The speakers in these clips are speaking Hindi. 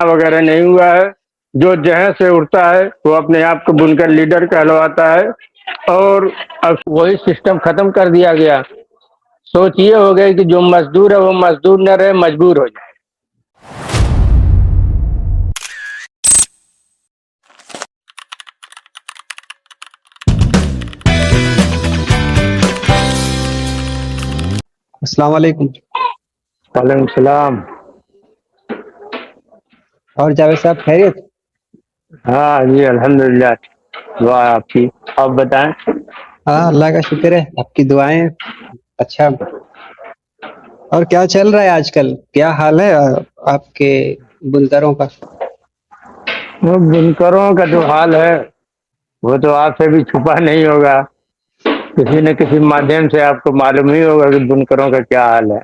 वगैरह नहीं हुआ है। जो जहाँ से उठता है वो अपने आप को बुनकर लीडर कहलवाता है। और अब वही सिस्टम खत्म कर दिया गया। सोच ये हो गई कि जो मजदूर है वो मजदूर न रहे, मजबूर हो जाए। अस्सलाम वालेकुम। वालेकुम सलाम। और जावेद साहब खैरियत? हाँ जी, अल्हम्दुलिल्लाह। दुआ है आपकी। आप बताएं। हाँ, अल्लाह का शुक्र है, आपकी दुआएं। अच्छा। और क्या चल रहा है आजकल? क्या हाल है आपके बुनकरों का? वो बुनकरों का जो हाल है वो तो आपसे भी छुपा नहीं होगा। किसी न किसी माध्यम से आपको मालूम ही होगा कि बुनकरों का क्या हाल है।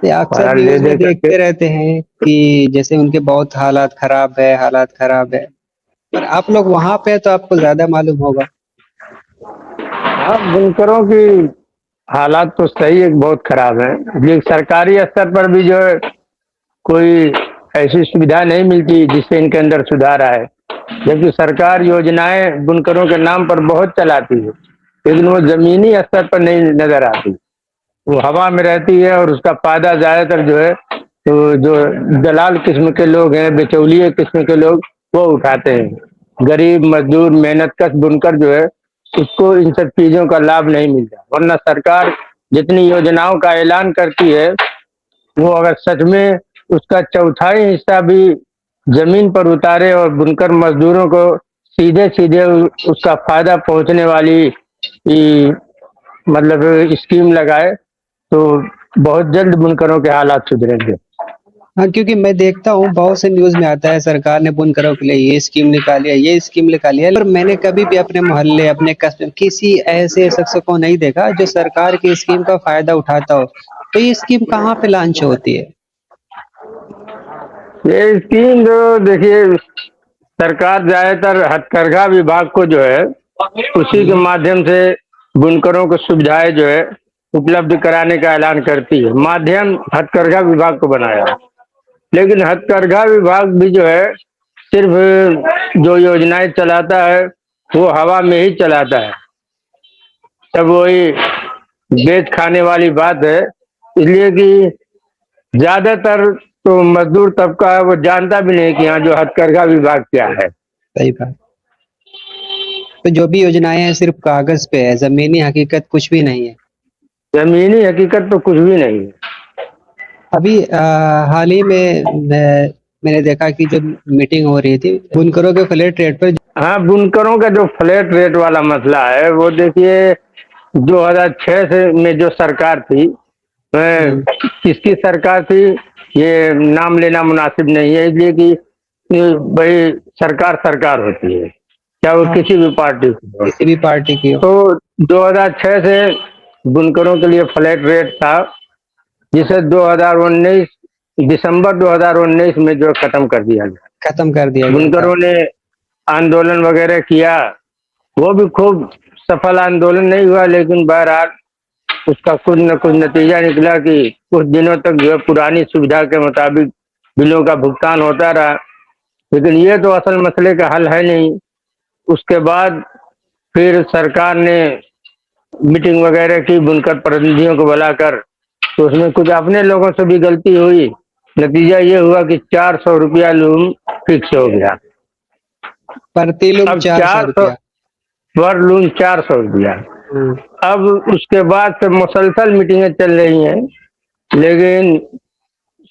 ये अक्सर बहरहाल दे न्यूज में दे करके। देखते रहते हैं कि जैसे उनके बहुत हालात खराब है, हालात खराब है। पर आप लोग वहां पे हैं तो आपको ज्यादा मालूम होगा। हाँ, बुनकरों की हालात तो सही है, बहुत खराब है। ये सरकारी स्तर पर भी जो है कोई ऐसी सुविधा नहीं मिलती जिससे इनके अंदर सुधार आए। जबकि सरकार योजनाएं बुनकरों के नाम पर बहुत चलाती है, लेकिन वो जमीनी स्तर पर नहीं नजर आती। वो हवा में रहती है और उसका फायदा ज्यादातर जो है तो जो दलाल किस्म के लोग हैं, बिचौलिए किस्म के लोग, वो उठाते हैं। गरीब मजदूर मेहनतकश बुनकर जो है उसको इन सब चीजों का लाभ नहीं मिलता। वरना सरकार जितनी योजनाओं का ऐलान करती है वो अगर सच में उसका चौथाई हिस्सा भी जमीन पर उतारे और बुनकर मजदूरों को सीधे सीधे उसका फायदा पहुंचने वाली मतलब स्कीम लगाए तो बहुत जल्द बुनकरों के हालात सुधरेंगे। हाँ, क्योंकि मैं देखता हूँ बहुत से न्यूज में आता है सरकार ने बुनकरों के लिए ये स्कीम निकाली है, ये स्कीम निकाली है, पर मैंने कभी भी अपने मोहल्ले, अपने कस्बे में किसी ऐसे शख्स को नहीं देखा जो सरकार की स्कीम का फायदा उठाता हो। तो ये स्कीम कहाँ पे लॉन्च होती है? ये स्कीम जो देखिए, सरकार ज्यादातर हथकरघा विभाग को जो है उसी के हम्म। माध्यम से बुनकरों को सुविधाएं जो है उपलब्ध कराने का ऐलान करती है। माध्यम हथकरघा विभाग को बनाया है। लेकिन हथकरघा विभाग भी जो है सिर्फ जो योजनाएं चलाता है वो हवा में ही चलाता है। सब वही बेच खाने वाली बात है। इसलिए कि ज्यादातर तो मजदूर तबका है वो जानता भी नहीं कि यहाँ जो हथकरघा विभाग क्या है। सही बात। तो जो भी योजनाएं हैं सिर्फ कागज पे है, जमीनी हकीकत कुछ भी नहीं है। जमीनी हकीकत तो कुछ भी नहीं है। अभी हाल ही में मैंने देखा कि जब मीटिंग हो रही थी बुनकरों के फ्लैट रेट पर। हाँ, बुनकरों का जो फ्लैट रेट वाला मसला है वो देखिए 2006 से में जो सरकार थी, हम्म। किसकी सरकार थी ये नाम लेना मुनासिब नहीं है। इसलिए कि भाई सरकार सरकार होती है, चाहे वो हाँ, किसी भी पार्टी की हो। किसी भी पार्टी की हो। तो 2006 से बुनकरों के लिए फ्लैट रेट था, जिसे 2019 दिसंबर 2019 में जो खत्म कर दिया गया। खत्म कर दिया गया था। बुनकरों ने आंदोलन वगैरह किया। वो भी खूब सफल आंदोलन नहीं हुआ, लेकिन बहरहाल उसका कुछ न कुछ नतीजा निकला कि कुछ दिनों तक जो है पुरानी सुविधा के मुताबिक बिलों का भुगतान होता रहा। लेकिन ये तो असल मसले का हल है नहीं। उसके बाद फिर सरकार ने मीटिंग वगैरह की बुनकर प्रतिनिधियों को बुलाकर, तो उसमें कुछ अपने लोगों से भी गलती हुई। नतीजा ये हुआ कि 400 रुपया लूम फिक्स हो गया। प्रतिलुम अब चार सौ 400 रुपया पर लूम 400 रुपया। हम्म। अब उसके बाद से मुसलसल मीटिंगें चल रही हैं, लेकिन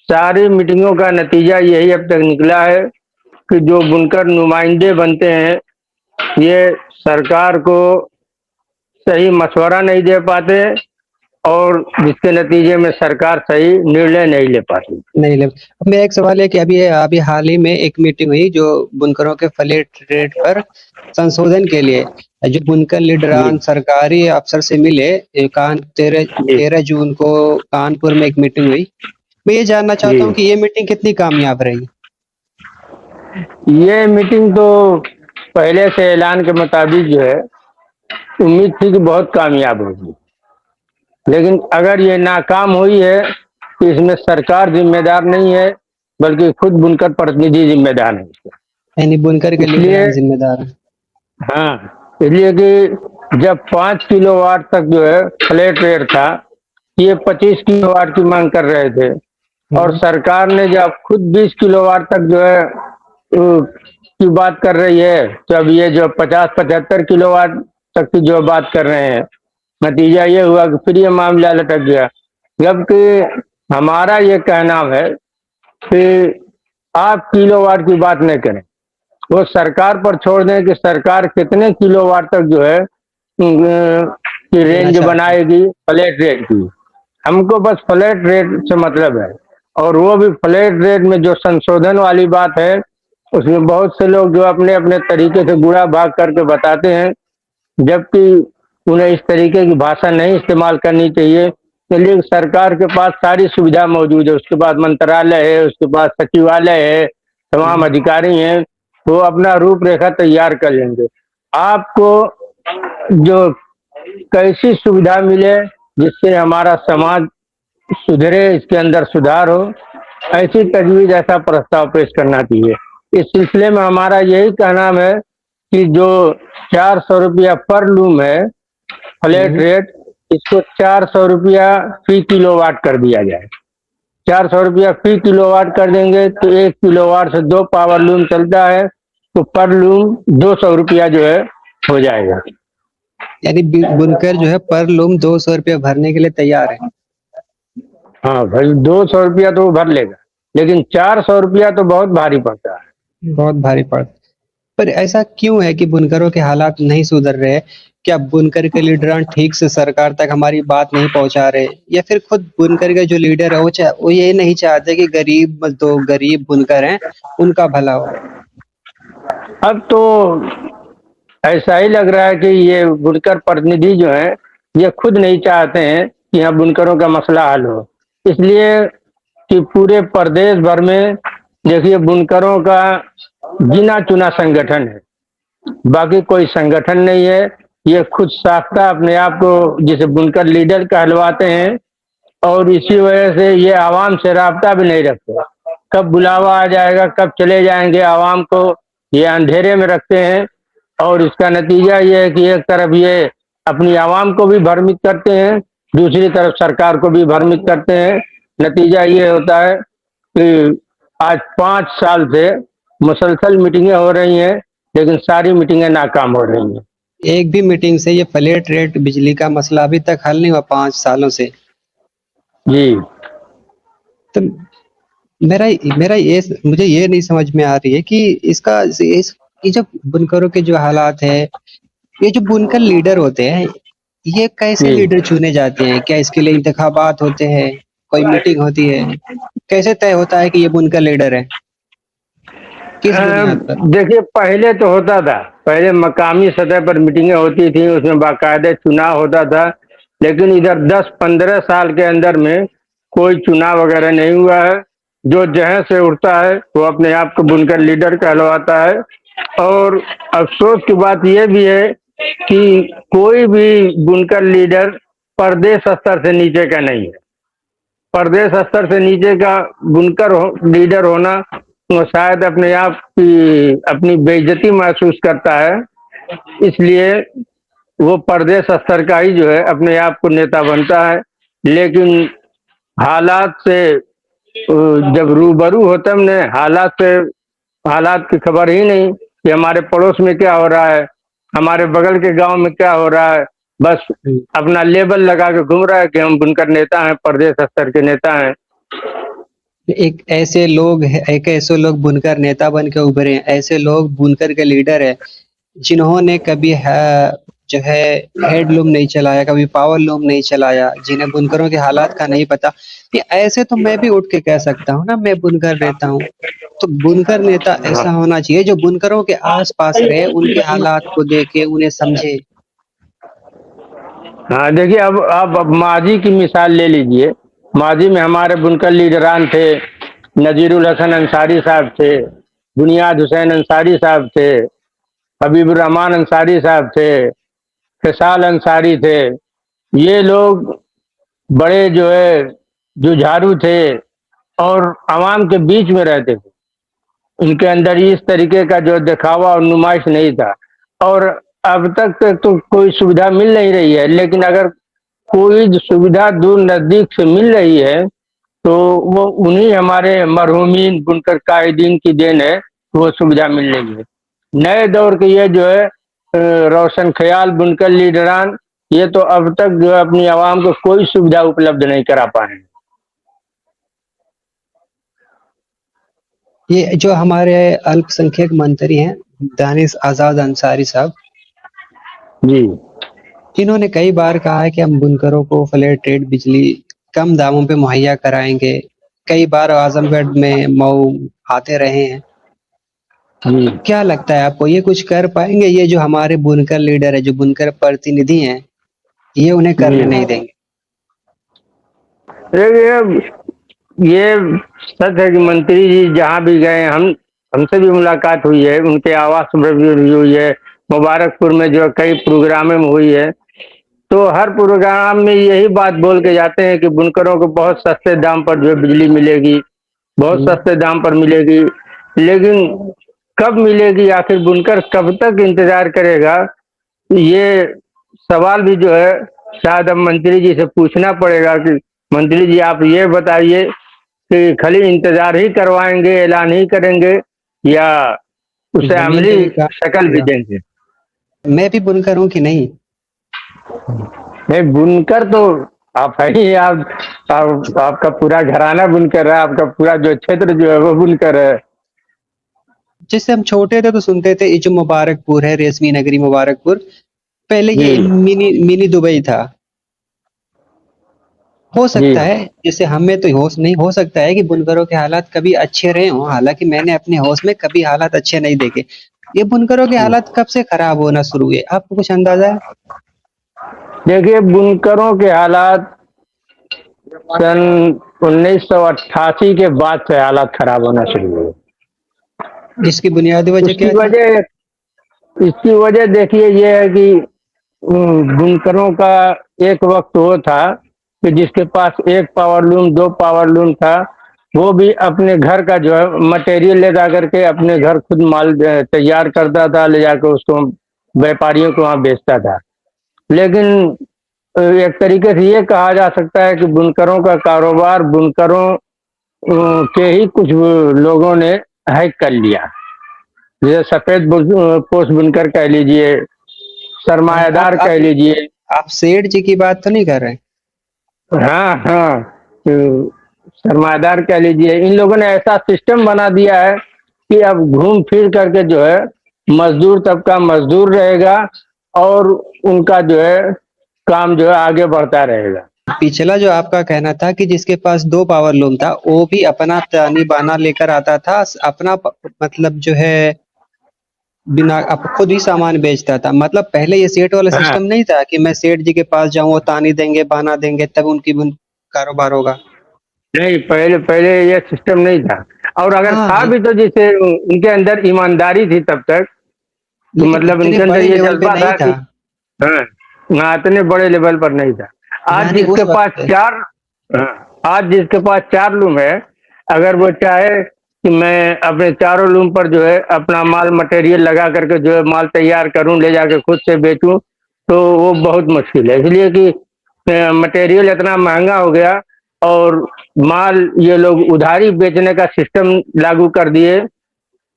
सारी मीटिंगों का नतीजा यही अब तक निकला है कि जो बुनकर नुमाइंदे बनते हैं ये सरकार को सही मशवरा नहीं दे पाते, और जिसके नतीजे में सरकार सही निर्णय नहीं ले पाती। नहीं ले। अब मेरा एक सवाल है कि अभी अभी हाल ही में एक मीटिंग हुई जो बुनकरों के फ्लैट रेट पर संशोधन के लिए। जो बुनकर जी। लीडरान सरकारी अफसर से मिले, तेरह जी। तेरह जून को कानपुर में एक मीटिंग हुई। मैं ये जानना चाहता हूँ जी। कि ये मीटिंग कितनी कामयाब रही? ये मीटिंग तो पहले से ऐलान के मुताबिक जो है उम्मीद थी कि बहुत कामयाब होगी। लेकिन अगर ये नाकाम हुई है तो इसमें सरकार जिम्मेदार नहीं है, बल्कि खुद बुनकर प्रतिनिधि जिम्मेदार है इसके। यानी बुनकर के इसलिए लीडर जिम्मेदार है। हाँ, इसलिए कि जब 5 किलोवाट तक जो है फ्लैट रेट था, ये 25 किलोवाट की मांग कर रहे थे, और हम्म, सरकार ने जब खुद 20 किलोवाट तक जो है की बात कर रही है, तो अब ये जो 50-75 किलोवाट तक की जो बात कर रहे हैं, नतीजा ये हुआ कि फिर ये मामला लटक गया। जबकि हमारा ये कहना है कि आप किलोवाट की बात नहीं करें, वो सरकार पर छोड़ दें कि सरकार कितने किलोवाट तक जो है की देना रेंज चाहते हैं। बनाएगी फ्लैट रेट की। हमको बस फ्लैट रेट से मतलब है, और वो भी फ्लैट रेट में जो संशोधन वाली बात है, उसमें बहुत से लोग जो अपने अपने तरीके से गुणा भाग करके बताते हैं, जबकि उन्हें इस तरीके की भाषा नहीं इस्तेमाल करनी चाहिए। चलिए, सरकार के पास सारी सुविधा मौजूद है, उसके पास मंत्रालय है, उसके पास सचिवालय है, तमाम हम्म, अधिकारी हैं, वो अपना रूपरेखा तैयार कर लेंगे। आपको जो कैसी सुविधा मिले जिससे हमारा समाज सुधरे, इसके अंदर सुधार हो, ऐसी तजवीज, ऐसा प्रस्ताव पेश करना चाहिए। इस सिलसिले में हमारा यही कहना है कि जो 400 रुपया पर लूम है फ्लैट हम्म। रेट, इसको 400 रुपया फी किलोवाट कर दिया जाए। 400 रुपया फी किलोवाट कर देंगे तो 1 किलोवाट से 2 पावर लूम चलता है, तो पर लूम 200 रुपया जो है हो जाएगा। यानी बुनकर जो है पर लूम 200 रुपये भरने के लिए तैयार है। हाँ भाई, 200 रुपया तो वो भर लेगा, लेकिन 400 रुपया तो बहुत भारी पड़ता है। बहुत भारी पड़ता। पर ऐसा क्यों है कि बुनकरों के हालात नहीं सुधर रहे? क्या बुनकर के लीडरान ठीक से सरकार तक हमारी बात नहीं पहुंचा रहे, या फिर खुद बुनकर के जो लीडर है वो ये नहीं चाहते कि गरीब मजदूर, गरीब बुनकर हैं, उनका भला हो? अब तो ऐसा ही लग रहा है कि ये बुनकर प्रतिनिधि जो है, ये खुद नहीं चाहते हैं कि यहाँ बुनकरों का मसला हल हो। इसलिए कि पूरे प्रदेश भर में देखिए, बुनकरों का गिना चुना संगठन है, बाकी कोई संगठन नहीं है। ये खुद साख्ता अपने आप को जिसे बुनकर लीडर कहलवाते हैं, और इसी वजह से ये आवाम से राब्ता भी नहीं रखते। कब बुलावा आ जाएगा, कब चले जाएंगे, आवाम को ये अंधेरे में रखते हैं। और इसका नतीजा ये है कि एक तरफ ये अपनी आवाम को भी भ्रमित करते हैं, दूसरी तरफ सरकार को भी भ्रमित करते हैं। नतीजा ये होता है कि आज 5 साल से मुसलसल मीटिंगें हो रही हैं, लेकिन सारी मीटिंगें नाकाम हो रही हैं। एक भी मीटिंग से ये फ्लैट रेट बिजली का मसला अभी तक हल नहीं हुआ 5 सालों से। जी। तो मेरा मेरा ये मुझे ये नहीं समझ में आ रही है कि ये जो बुनकरों के जो हालात है, ये जो बुनकर लीडर होते हैं, ये कैसे जी। लीडर चुने जाते हैं? क्या इसके लिए इंतखाबात होते हैं, कोई मीटिंग होती है? कैसे तय होता है कि ये बुनकर लीडर है, किस बुनियाद पर? देखिए, पहले तो होता था, पहले मकामी सतह पर मीटिंगें होती थी, उसमें बाकायदे चुनाव होता था। लेकिन इधर 10-15 साल के अंदर में कोई चुनाव वगैरह नहीं हुआ है। जो जहाँ से उठता है वो अपने आप को बुनकर लीडर कहलवाता है। और अफसोस की बात यह भी है कि कोई भी बुनकर लीडर प्रदेश स्तर से नीचे का नहीं है। प्रदेश स्तर से नीचे का लीडर होना, वो शायद अपने आप की अपनी बेइज्जती महसूस करता है, इसलिए वो प्रदेश स्तर का ही जो है अपने आप को नेता बनता है। लेकिन हालात से जब रूबरू होते हमने हालात से, हालात की खबर ही नहीं कि हमारे पड़ोस में क्या हो रहा है, हमारे बगल के गांव में क्या हो रहा है। बस अपना लेबल लगा के घूम रहा है कि हम बुनकर नेता हैं, प्रदेश स्तर के नेता हैं। एक ऐसे लोग बुनकर नेता बन के उभरे हैं, ऐसे लोग बुनकर के लीडर है जिन्होंने कभी जो है हेडलूम नहीं चलाया, कभी पावर लूम नहीं चलाया, जिन्हें बुनकरों के हालात का नहीं पता। ये ऐसे तो मैं भी उठ के कह सकता हूँ ना, मैं बुनकर नेता हूँ। तो बुनकर नेता ऐसा होना चाहिए जो बुनकरों के आस पास रहे, उनके हालात को देखे, उन्हें समझे। हाँ, देखिए, अब आप अब माजी की मिसाल ले लीजिए। माजी में हमारे बुनकर लीडरान थे, नजीरुल हसन अंसारी साहब थे, बुनियाद हुसैन अंसारी साहब थे, हबीबुर रहमान अंसारी साहब थे, फिसाल अंसारी थे। ये लोग बड़े जो है जुझारू थे, और आवाम के बीच में रहते थे। उनके अंदर इस तरीके का जो दिखावा और नुमाइश नहीं था। और अब तक तो कोई सुविधा मिल नहीं रही है, लेकिन अगर कोई जो सुविधा दूर नजदीक से मिल रही है तो वो उन्हीं हमारे मरहूमीन बुनकर कायदीन की देन है, वो सुविधा मिल रही है। नए दौर के ये जो है रोशन ख्याल बुनकर लीडरान, ये तो अब तक जो है अपनी आवाम को कोई सुविधा उपलब्ध नहीं करा पाए हैं। ये जो हमारे अल्पसंख्यक मंत्री हैं, दानिश आजाद अंसारी साहब, जी। इन्होंने कई बार कहा है कि हम बुनकरों को फ्लैट रेट बिजली कम दामों पे मुहैया कराएंगे। कई बार आजमगढ़ में मऊ आते रहे हैं। जी। क्या लगता है आपको, ये कुछ कर पाएंगे? ये जो हमारे बुनकर लीडर है, जो बुनकर प्रतिनिधि हैं, ये उन्हें जी। करने नहीं देंगे? ये सच है कि मंत्री जी जहाँ भी गए, हमसे भी मुलाकात हुई है, उनके आवास पर भी हुई है, मुबारकपुर में जो कई प्रोग्राम में हुई है। तो हर प्रोग्राम में यही बात बोल के जाते हैं कि बुनकरों को बहुत सस्ते दाम पर जो है बिजली मिलेगी, बहुत हम्म। सस्ते दाम पर मिलेगी। लेकिन कब मिलेगी, आखिर बुनकर कब तक इंतजार करेगा? ये सवाल भी जो है शायद अब मंत्री जी से पूछना पड़ेगा कि मंत्री जी आप ये बताइए कि खाली इंतजार ही करवाएंगे, ऐलान ही करेंगे, या उसे जमीन अमली पे भी काम शक्ल भी करेगा। देंगे? मैं भी बुनकर हूँ कि नहीं? नहीं, बुनकर तो आप है ही। आपका पूरा घराना बुनकर है, आपका पूरा जो क्षेत्र जो है वो बुनकर है। जैसे हम छोटे थे तो सुनते थे, ये जो मुबारकपुर है, रेशमी नगरी मुबारकपुर, पहले जी। ये मिनी मिनी दुबई था। हो जी। सकता है, जैसे हमें तो होश नहीं, हो सकता है कि बुनकरों के हालात कभी अच्छे रहे हों, हालांकि मैंने अपने होश में कभी हालात अच्छे नहीं देखे। ये बुनकरों के हालात कब से खराब होना शुरू हुए, आपको कुछ अंदाजा है? देखिए, बुनकरों के हालात सन 1988 के बाद से हालात खराब होना शुरू हुए। जिसकी बुनियादी वजह उसकी क्या थी? वजह इसकी वजह देखिए ये है कि बुनकरों का एक वक्त वो था कि जिसके पास एक पावर लूम, दो पावर लूम था, वो भी अपने घर का जो है मटेरियल ले जा करके अपने घर खुद माल तैयार करता था, ले जाकर उसको व्यापारियों को वहाँ बेचता था। लेकिन एक तरीके से ये कहा जा सकता है कि बुनकरों का कारोबार बुनकरों के ही कुछ लोगों ने हैक कर लिया। जैसे सफेद पोश बुनकर कह लीजिए, आप सरमायादार आप कह लीजिए। आप सेठ जी की बात तो नहीं कर रहे? हाँ, हाँ। सरमायादार कह लीजिए, इन लोगों ने ऐसा सिस्टम बना दिया है कि अब घूम फिर करके जो है मजदूर तबका मजदूर रहेगा, और उनका जो है काम जो है आगे बढ़ता रहेगा। पिछला जो आपका कहना था कि जिसके पास दो पावर लूम था, वो भी अपना तानी बाना लेकर आता था, अपना मतलब जो है बिना आप खुद ही सामान बेचता था। मतलब पहले ये सेठ वाला हाँ। सिस्टम नहीं था कि मैं सेठ जी के पास जाऊं, वो तानी देंगे बाना देंगे तब उनकी कारोबार होगा। नहीं, पहले पहले ये सिस्टम नहीं था। और अगर हाँ था हाँ। भी तो जिसे उनके अंदर ईमानदारी थी तब तक, तो लेकिन मतलब इतने उनके अंदर बड़े ये लेवल पे जज्बा नहीं था था। कि हाँ, हाँ, इतने बड़े लेवल पर नहीं था। आज यानी जिसके उस पास वक्त चार हाँ, आज जिसके पास चार लूम है, अगर वो चाहे कि मैं अपने चारों लूम पर जो है अपना माल मटेरियल लगा करके जो है माल तैयार करूं, ले जाके खुद से बेचूं, तो वो बहुत मुश्किल है। इसलिए कि मटेरियल इतना महंगा हो गया, और माल ये लोग उधारी बेचने का सिस्टम लागू कर दिए।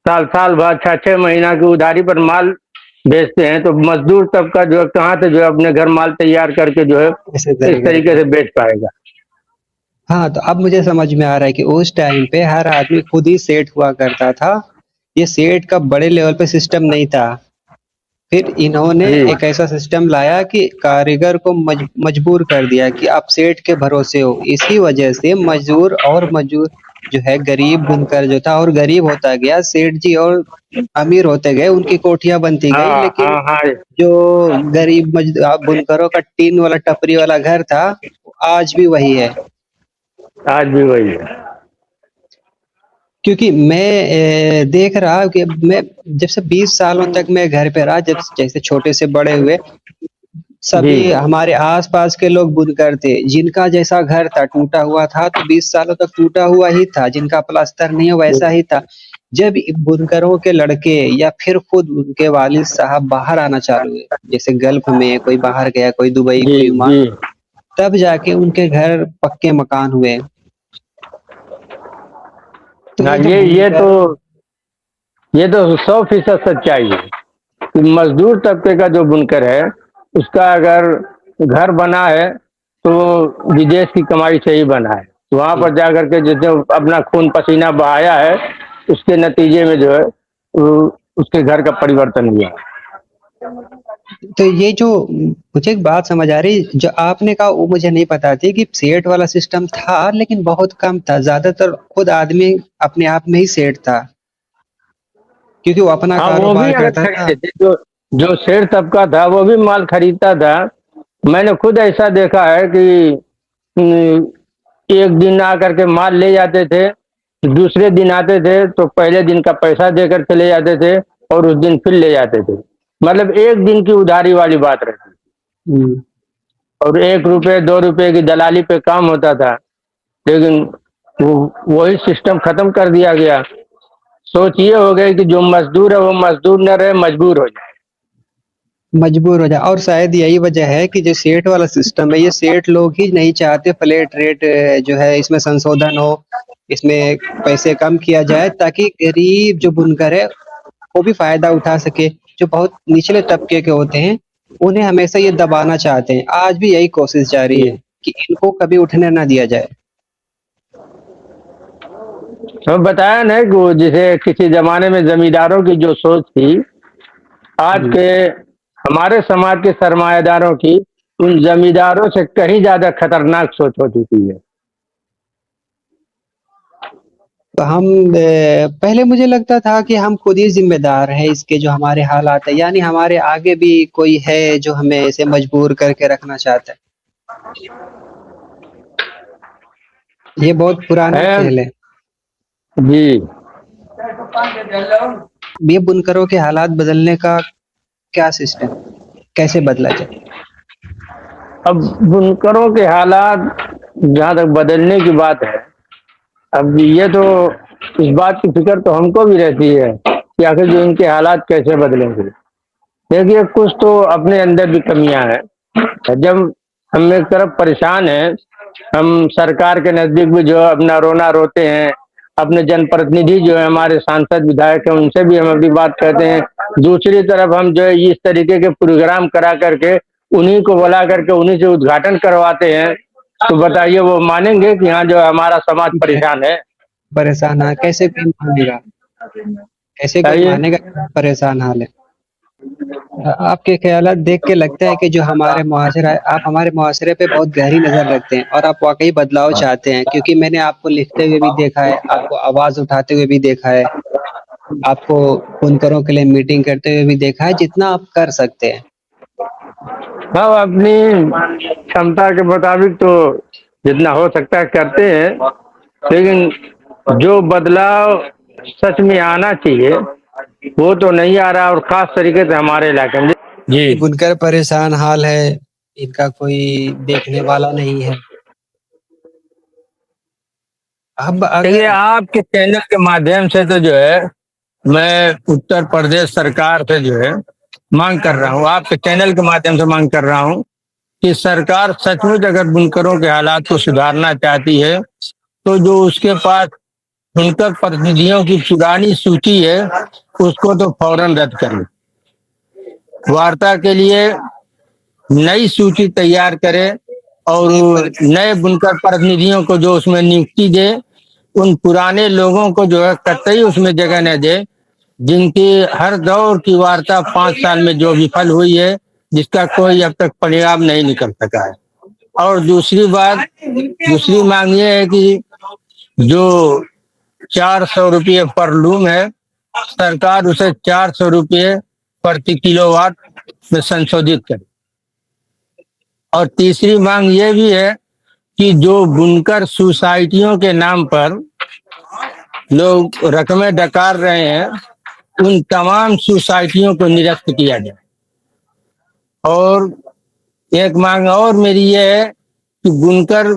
साल साल बाद 6 6 महीना की उधारी पर माल बेचते हैं, तो मजदूर तबका जो है कहाँ से जो है अपने घर माल तैयार करके जो है ऐसे इस तरीके करेगा। से बेच पाएगा? हाँ, तो अब मुझे समझ में आ रहा है कि उस टाइम पे हर आदमी खुद ही सेठ हुआ करता था। ये सेठ का बड़े लेवल पे सिस्टम नहीं था। फिर इन्होंने जी। एक ऐसा सिस्टम लाया कि कारीगर को मजबूर कर दिया कि आप सेठ के भरोसे हो। इसी वजह से मजदूर जो है, गरीब बुनकर जो था और गरीब होता गया, सेठ जी और अमीर होते गए, उनकी कोठियां बनती गई। हाँ, लेकिन हाँ, हाँ। जो गरीब बुनकरों का टीन वाला टपरी वाला घर था, आज भी वही है। आज भी वही है। क्योंकि मैं देख रहा हूँ कि मैं जब से 20 सालों तक मैं घर पे रहा, जब जैसे छोटे से बड़े हुए, जी सभी हमारे आसपास के लोग बुनकर थे, जिनका जैसा घर था टूटा हुआ था तो 20 सालों तक टूटा हुआ ही था, जिनका प्लास्टर नहीं है जी वैसा ही था। जब बुनकरों के लड़के या फिर खुद उनके वालिद साहब बाहर आना चालू हुए, जैसे गल्फ में कोई बाहर गया, कोई दुबई, जी कोई ओमान, जी। तब जाके उनके घर पक्के मकान हुए। तो हाँ, ये जो बुनकर, ये तो 100% सच्चाई है कि मजदूर तबके का जो बुनकर है, उसका अगर घर बना है तो विदेश की कमाई से ही बना है। वहां पर जाकर के जिसने अपना खून पसीना बहाया है, उसके नतीजे में जो है उसके घर का परिवर्तन हुआ। तो ये जो मुझे एक बात समझ आ रही, जो आपने कहा वो मुझे नहीं पता थी कि सेठ वाला सिस्टम था लेकिन बहुत कम था, ज्यादातर खुद आदमी अपने आप में ही सेठ था क्योंकि वो अपना हाँ, वो भी कारोबार अगर करता था। खरीदते थे, जो जो शेर तबका था वो भी माल खरीदता था। मैंने खुद ऐसा देखा है कि हम्म, एक दिन आकर के माल ले जाते थे, दूसरे दिन आते थे तो पहले दिन का पैसा देकर चले जाते थे और उस दिन फिर ले जाते थे। मतलब एक दिन की उधारी वाली बात रहती थी। हम्म। और 1 रुपये 2 रुपये की दलाली पे काम होता था। लेकिन वो वही सिस्टम खत्म कर दिया गया। सोच ये हो गई कि जो मजदूर है वो मजदूर न रहे, मजबूर हो जाए। मजबूर हो जाए, और शायद यही वजह है कि जो सेठ वाला सिस्टम है ये सेठ लोग ही नहीं चाहते फ्लैट रेट जो है इसमें संशोधन हो, इसमें पैसे कम किया जाए ताकि गरीब जो बुनकर है वो भी फायदा उठा सके। जो बहुत निचले तबके के होते हैं उन्हें हमेशा ये दबाना चाहते हैं, आज भी यही कोशिश जारी जी। है कि इनको कभी उठने ना दिया जाए। तो बताया ना कि वो जैसे किसी जमाने में जमींदारों की जो सोच थी, आज हम्म। के हमारे समाज के सरमायादारों की उन जमींदारों से कहीं ज्यादा खतरनाक सोच हो चुकी है। तो हम पहले मुझे लगता था कि हम खुद ही जिम्मेदार हैं इसके जो हमारे हालात है, यानी हमारे आगे भी कोई है जो हमें ऐसे मजबूर करके रखना चाहता है। ये बहुत पुराना है। खेल है। जी। ये बुनकरों के हालात बदलने का क्या सिस्टम, कैसे बदला जाए? अब बुनकरों के हालात जहाँ तक बदलने की बात है, अब ये तो इस बात की फिक्र तो हमको भी रहती है कि आखिर जो इनके हालात कैसे बदलेंगे। देखिए, कुछ तो अपने अंदर भी कमियां हैं। जब हम एक तरफ परेशान हैं, हम सरकार के नजदीक भी जो है अपना रोना रोते हैं। अपने जनप्रतिनिधि जो है, हमारे सांसद विधायक हैं, उनसे भी हम अपनी बात कहते हैं। दूसरी तरफ हम जो है इस तरीके के प्रोग्राम करा करके उन्हीं को बुला करके उन्हीं से उद्घाटन करवाते हैं। तो बताइए, वो मानेंगे कि हाँ जो है हमारा समाज परेशान है? परेशान है, कैसे कोई मानेगा? कैसे कोई बताइए। मानेगा कि परेशान हाल है? आपके ख्यालात देख के लगता है कि जो हमारे मुआशरा है, आप हमारे मुआशरे पे बहुत गहरी नजर रखते हैं और आप वाकई बदलाव चाहते हैं, क्योंकि मैंने आपको लिखते हुए भी देखा है, आपको आवाज उठाते हुए भी देखा है, आपको बुनकरों के लिए मीटिंग करते हुए भी देखा है, जितना आप कर सकते हैं। हम अपनी क्षमता के मुताबिक तो जितना हो सकता है करते हैं। लेकिन जो बदलाव सच में आना चाहिए वो तो नहीं आ रहा, और खास तरीके से हमारे इलाके में। जी। ये बुनकर परेशान हाल है, इनका कोई देखने वाला नहीं है। अब देखिए, अगर आपके चैनल के माध्यम से तो जो है मैं उत्तर प्रदेश सरकार से जो है मांग कर रहा हूँ, आपके चैनल के माध्यम से मांग कर रहा हूँ कि सरकार सचमुच अगर बुनकरों के हालात को सुधारना चाहती है तो जो उसके पास बुनकर प्रतिनिधियों की पुरानी सूची है उसको तो फौरन रद्द करें। वार्ता के लिए नई सूची तैयार करे और नए बुनकर प्रतिनिधियों को जो उसमें नियुक्ति दे। उन पुराने लोगों को जो है कतई उसमें जगह न दे, जिनकी हर दौर की वार्ता 5 साल में जो विफल हुई है, जिसका कोई अब तक परिणाम नहीं निकल सका है। और दूसरी बात, दूसरी मांग ये है कि जो 400 रुपये पर लूम है, सरकार उसे 400 रुपये प्रति किलोवाट में संशोधित करे। और तीसरी मांग ये भी है कि जो बुनकर सोसाइटियों के नाम पर लोग रकमें डकार रहे हैं, उन तमाम सोसाइटियों को निरस्त किया जाए। और एक मांग और मेरी ये है कि बुनकर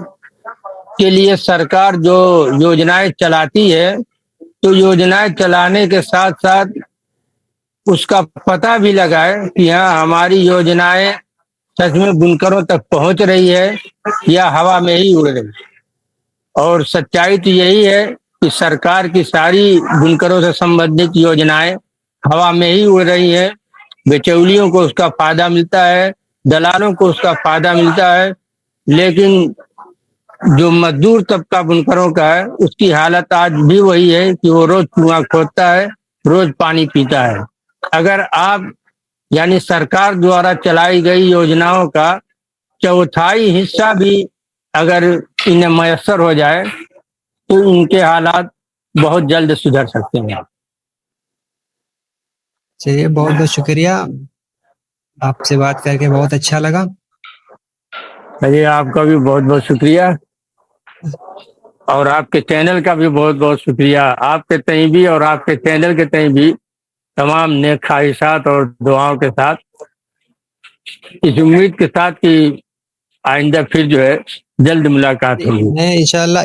के लिए सरकार जो योजनाएं चलाती है, तो योजनाएं चलाने के साथ साथ उसका पता भी लगाए कि हाँ हमारी योजनाएं सच में बुनकरों तक पहुंच रही है या हवा में ही उड़ रही है। और सच्चाई तो यही है कि सरकार की सारी बुनकरों से संबंधित योजनाएं हवा में ही उड़ रही है। बिचौलियों को उसका फायदा मिलता है, दलालों को उसका फायदा मिलता है, लेकिन जो मजदूर तबका बुनकरों का है उसकी हालत आज भी वही है कि वो रोज कुआं खोदता है, रोज पानी पीता है। अगर आप यानी सरकार द्वारा चलाई गई योजनाओं का चौथाई हिस्सा भी अगर इन्हें मयसर हो जाए तो इनके हालात बहुत जल्द सुधर सकते हैं। चलिए, बहुत बहुत शुक्रिया। आपसे बात करके बहुत अच्छा लगा। चलिए, आपका भी बहुत बहुत शुक्रिया और आपके चैनल का भी बहुत बहुत शुक्रिया। आपके तई भी और आपके चैनल के तई भी तमाम नेक ख्वाहिशात और दुआओं के साथ, इस उम्मीद के साथ कि आइंदा फिर जो है जल्द मुलाकात होगी। मैं इंशाल्लाह